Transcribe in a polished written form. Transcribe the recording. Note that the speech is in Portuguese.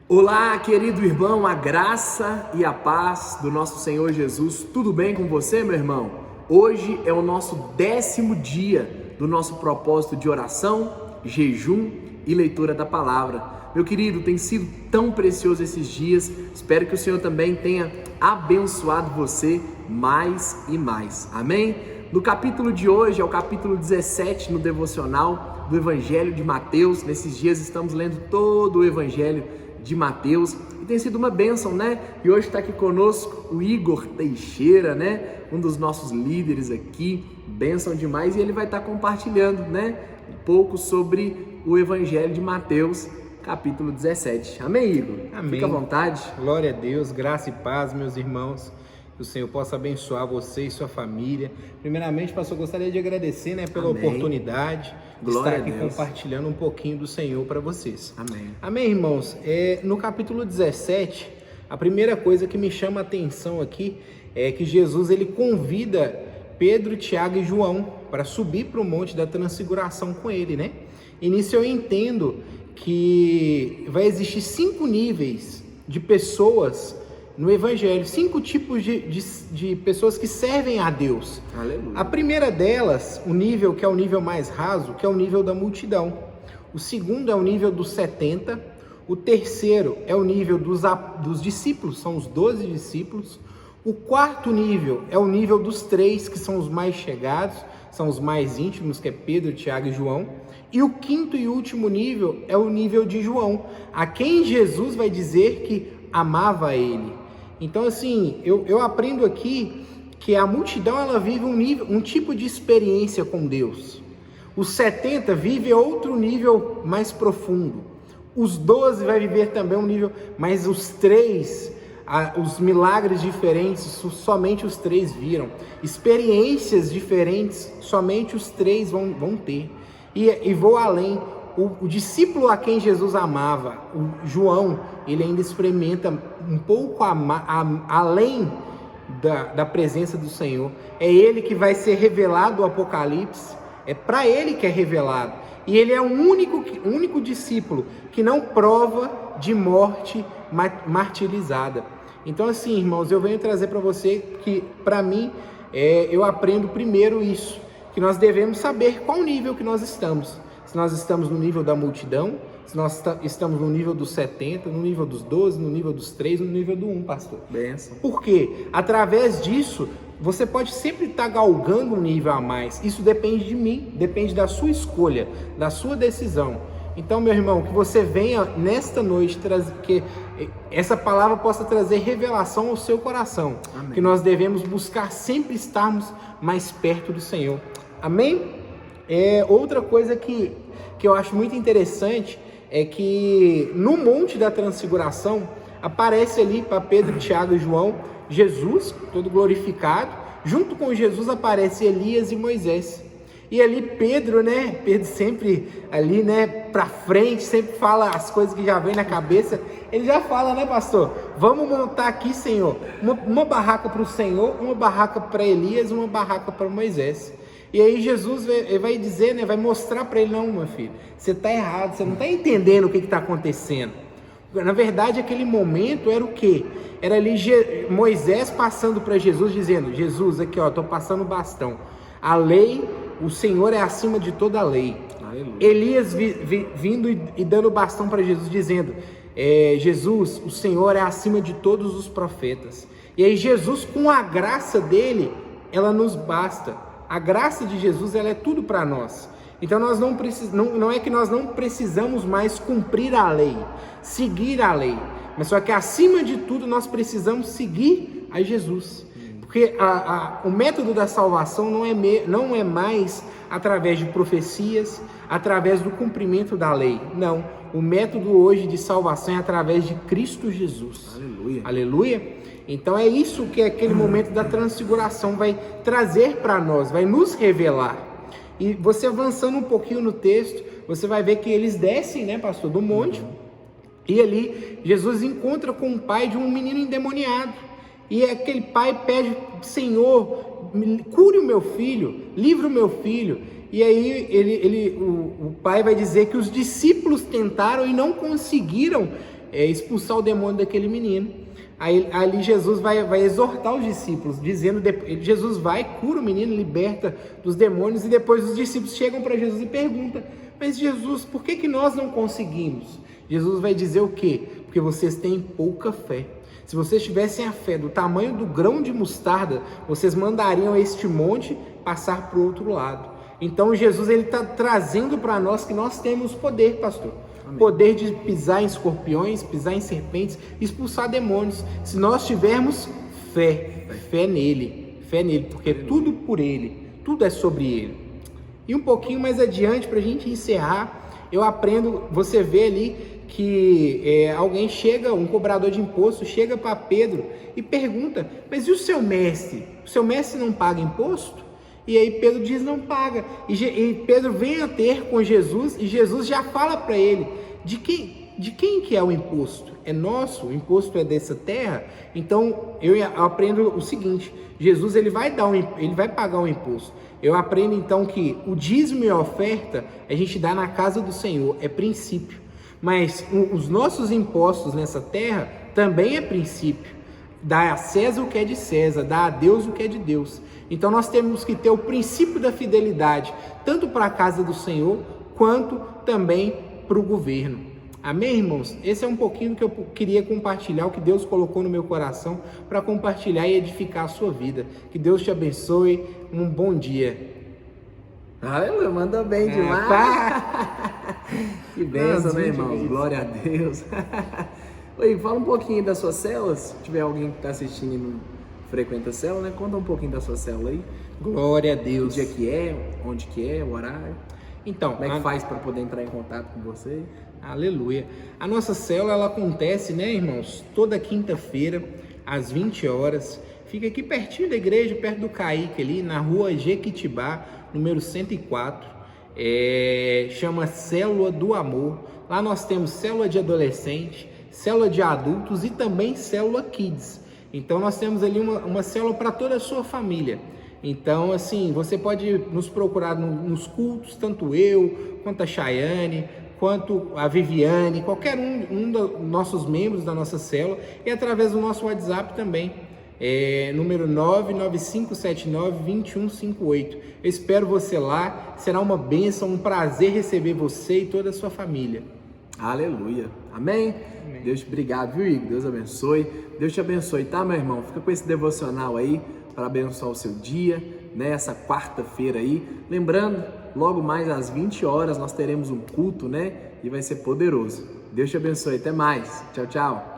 Olá, querido irmão, a graça e a paz do nosso Senhor Jesus. Tudo bem com você, meu irmão? Hoje é o nosso 10º dia do nosso propósito de oração, jejum e leitura da palavra. Meu querido, tem sido tão precioso esses dias. Espero que o Senhor também tenha abençoado você mais e mais. Amém? No capítulo de hoje, é o capítulo 17 no devocional do Evangelho de Mateus. Nesses dias estamos lendo todo o Evangelho de Mateus e tem sido uma bênção, né? E hoje está aqui conosco o Igor Teixeira, né? Um dos nossos líderes aqui, bênção demais, e ele vai estar compartilhando, né? Um pouco sobre o Evangelho de Mateus, capítulo 17. Amém, Igor? Amém. Fica à vontade. Glória a Deus, graça e paz, meus irmãos. Que o Senhor possa abençoar você e sua família. Primeiramente, pastor, gostaria de agradecer, né, pela oportunidade de estar aqui compartilhando um pouquinho do Senhor para vocês. Amém. Amém, irmãos? No capítulo 17, a primeira coisa que me chama a atenção aqui é que Jesus ele convida Pedro, Tiago e João para subir para o Monte da Transfiguração com ele, né? E nisso eu entendo que vai existir 5 níveis de pessoas no Evangelho, 5 tipos de pessoas que servem a Deus. Aleluia. A primeira delas, o nível que é o nível mais raso, que é o nível da multidão. O segundo é o nível dos 70. O terceiro é o nível dos discípulos, são os 12 discípulos. O quarto nível é o nível dos 3, que são os mais chegados, são os mais íntimos, que é Pedro, Tiago e João. E o quinto e último nível é o nível de João, a quem Jesus vai dizer que amava ele. Então, assim, eu aprendo aqui que a multidão ela vive um tipo de experiência com Deus. Os 70 vive outro nível mais profundo. Os 12 vai viver também um nível, mas os 3, os milagres diferentes, somente os 3 viram. Experiências diferentes, somente os 3 vão ter. E vou além. O discípulo a quem Jesus amava, o João, ele ainda experimenta um pouco além da presença do Senhor. É ele que vai ser revelado o Apocalipse, é para ele que é revelado. E ele é o único discípulo que não prova de morte martirizada. Então assim, irmãos, eu venho trazer para você que, para mim, eu aprendo primeiro isso, que nós devemos saber qual nível que nós estamos. Se nós estamos no nível da multidão, se nós estamos no nível dos 70, no nível dos 12, no nível dos 3, no nível do 1, pastor. Benção. Por quê? Através disso, você pode sempre estar galgando um nível a mais. Isso depende de mim, depende da sua escolha, da sua decisão. Então, meu irmão, que você venha nesta noite trazer, que essa palavra possa trazer revelação ao seu coração. Amém. Que nós devemos buscar sempre estarmos mais perto do Senhor. Amém? Outra coisa que eu acho muito interessante é que no Monte da Transfiguração aparece ali para Pedro, Tiago e João, Jesus, todo glorificado. Junto com Jesus aparece Elias e Moisés. E ali Pedro sempre ali, para frente, sempre fala as coisas que já vem na cabeça. Ele já fala, pastor? Vamos montar aqui, Senhor, uma barraca para o Senhor, uma barraca para Elias, uma barraca para Moisés. E aí Jesus vai dizer, vai mostrar para ele, não, meu filho, você está errado, você não está entendendo o que está acontecendo. Na verdade, aquele momento era o quê? Era ali Moisés passando para Jesus, dizendo, Jesus, aqui ó, estou passando o bastão. A lei, o Senhor é acima de toda a lei. Aleluia. Elias vindo e dando o bastão para Jesus, dizendo, Jesus, o Senhor é acima de todos os profetas. E aí Jesus, com a graça dele, ela nos basta. A graça de Jesus, ela é tudo para nós. Então nós não é que nós não precisamos mais cumprir a lei, seguir a lei, mas só que acima de tudo nós precisamos seguir a Jesus. Porque o método da salvação não é mais através de profecias, através do cumprimento da lei. Não, o método hoje de salvação é através de Cristo Jesus. Aleluia. Aleluia. Então é isso que aquele momento da transfiguração vai trazer para nós, vai nos revelar. E você avançando um pouquinho no texto, você vai ver que eles descem, pastor, do monte. E ali Jesus encontra com o pai de um menino endemoniado. E aquele pai pede, Senhor, cure o meu filho, livre o meu filho. E aí o pai vai dizer que os discípulos tentaram e não conseguiram expulsar o demônio daquele menino. Aí ali Jesus vai exortar os discípulos, dizendo, Jesus vai, cura o menino, liberta dos demônios, e depois os discípulos chegam para Jesus e perguntam: mas Jesus, por que nós não conseguimos? Jesus vai dizer o quê? Porque vocês têm pouca fé. Se vocês tivessem a fé do tamanho do grão de mostarda, vocês mandariam este monte passar para o outro lado. Então Jesus está trazendo para nós que nós temos poder, pastor. Amém. Poder de pisar em escorpiões, pisar em serpentes, expulsar demônios. Se nós tivermos fé nele, porque tudo por ele, tudo é sobre ele. E um pouquinho mais adiante, para a gente encerrar, eu aprendo, você vê ali que alguém chega, um cobrador de imposto, chega para Pedro e pergunta: mas e o seu mestre? O seu mestre não paga imposto? E aí Pedro diz: não paga. E Pedro vem a ter com Jesus, e Jesus já fala para ele: de quem que é o imposto? É nosso? O imposto é dessa terra? Então eu aprendo o seguinte: Jesus ele vai pagar um imposto. Eu aprendo então que o dízimo e a oferta a gente dá na casa do Senhor, é princípio. Mas os nossos impostos nessa terra também é princípio. Dá a César o que é de César, dá a Deus o que é de Deus. Então nós temos que ter o princípio da fidelidade, tanto para a casa do Senhor, quanto também para o governo. Amém, irmãos? Esse é um pouquinho do que eu queria compartilhar, o que Deus colocou no meu coração para compartilhar e edificar a sua vida. Que Deus te abençoe. Um bom dia. Aleluia, manda bem demais. Tá. Que bênção, né, irmãos? Glória a Deus. Oi, fala um pouquinho das suas células. Se tiver alguém que está assistindo e não frequenta a célula, né? Conta um pouquinho da sua célula aí. Glória a Deus. O dia que é, onde que é, o horário. Então, como é que faz para poder entrar em contato com você? Aleluia. A nossa célula, ela acontece, né, irmãos? Toda quinta-feira, às 20 horas. Fica aqui pertinho da igreja, perto do Caique ali, na rua Jequitibá, número 104. Chama Célula do Amor. Lá nós temos célula de adolescente, célula de adultos e também célula Kids. Então nós temos ali uma célula para toda a sua família. Então, assim, você pode nos procurar nos cultos, tanto eu, quanto a Chayane, quanto a Viviane, qualquer um dos nossos membros da nossa célula, e através do nosso WhatsApp também, número 995792158. Eu espero você lá, será uma bênção, um prazer receber você e toda a sua família. Aleluia, amém? Deus, obrigado, viu, Igor? Deus abençoe. Deus te abençoe, tá, meu irmão? Fica com esse devocional aí para abençoar o seu dia, né? Essa quarta-feira aí. Lembrando, logo mais às 20 horas nós teremos um culto, né? E vai ser poderoso. Deus te abençoe. Até mais. Tchau, tchau.